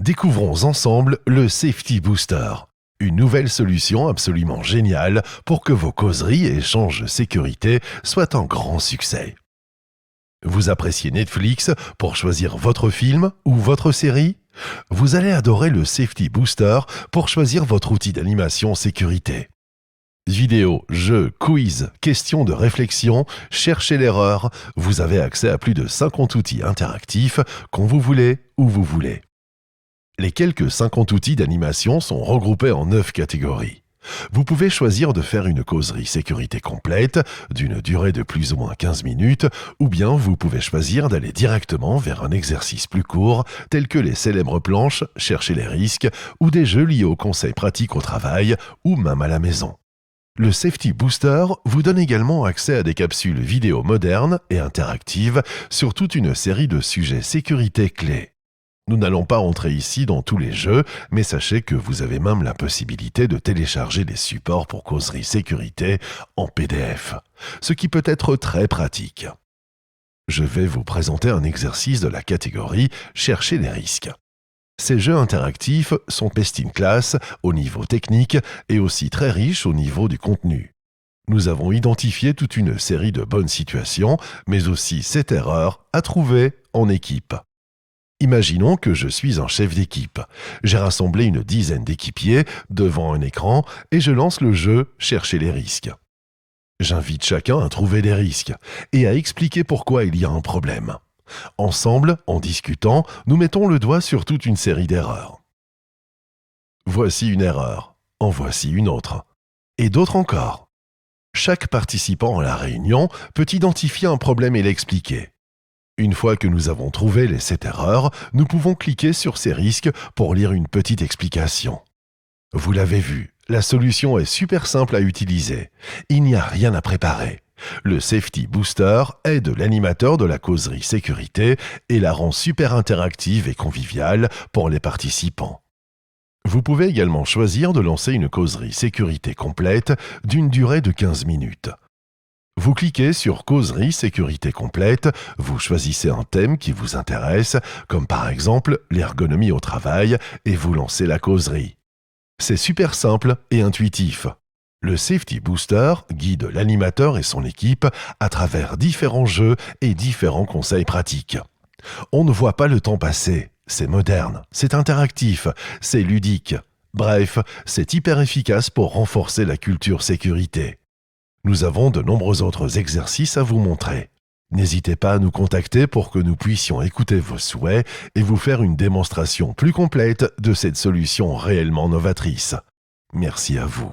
Découvrons ensemble le Safety Booster, une nouvelle solution absolument géniale pour que vos causeries et échanges de sécurité soient un grand succès. Vous appréciez Netflix pour choisir votre film ou votre série? Vous allez adorer le Safety Booster pour choisir votre outil d'animation sécurité. Vidéos, jeux, quiz, questions de réflexion, cherchez l'erreur, vous avez accès à plus de 50 outils interactifs quand vous voulez, où vous voulez. Les quelques 50 outils d'animation sont regroupés en 9 catégories. Vous pouvez choisir de faire une causerie sécurité complète, d'une durée de plus ou moins 15 minutes, ou bien vous pouvez choisir d'aller directement vers un exercice plus court, tel que les célèbres planches Chercher les risques, ou des jeux liés aux conseils pratiques au travail, ou même à la maison. Le Safety Booster vous donne également accès à des capsules vidéo modernes et interactives sur toute une série de sujets sécurité clés. Nous n'allons pas entrer ici dans tous les jeux, mais sachez que vous avez même la possibilité de télécharger les supports pour causerie sécurité en PDF, ce qui peut être très pratique. Je vais vous présenter un exercice de la catégorie Chercher les risques. Ces jeux interactifs sont best in class au niveau technique et aussi très riches au niveau du contenu. Nous avons identifié toute une série de bonnes situations, mais aussi 7 erreurs à trouver en équipe. Imaginons que je suis un chef d'équipe. J'ai rassemblé une dizaine d'équipiers devant un écran et je lance le jeu Chercher les risques. J'invite chacun à trouver des risques et à expliquer pourquoi il y a un problème. Ensemble, en discutant, nous mettons le doigt sur toute une série d'erreurs. Voici une erreur, en voici une autre, et d'autres encore. Chaque participant à la réunion peut identifier un problème et l'expliquer. Une fois que nous avons trouvé les 7 erreurs, nous pouvons cliquer sur ces risques pour lire une petite explication. Vous l'avez vu, la solution est super simple à utiliser. Il n'y a rien à préparer. Le Safety Booster aide l'animateur de la causerie sécurité et la rend super interactive et conviviale pour les participants. Vous pouvez également choisir de lancer une causerie sécurité complète d'une durée de 15 minutes. Vous cliquez sur Causerie sécurité complète, vous choisissez un thème qui vous intéresse, comme par exemple l'ergonomie au travail, et vous lancez la causerie. C'est super simple et intuitif. Le Safety Booster guide l'animateur et son équipe à travers différents jeux et différents conseils pratiques. On ne voit pas le temps passer, c'est moderne, c'est interactif, c'est ludique. Bref, c'est hyper efficace pour renforcer la culture sécurité. Nous avons de nombreux autres exercices à vous montrer. N'hésitez pas à nous contacter pour que nous puissions écouter vos souhaits et vous faire une démonstration plus complète de cette solution réellement novatrice. Merci à vous.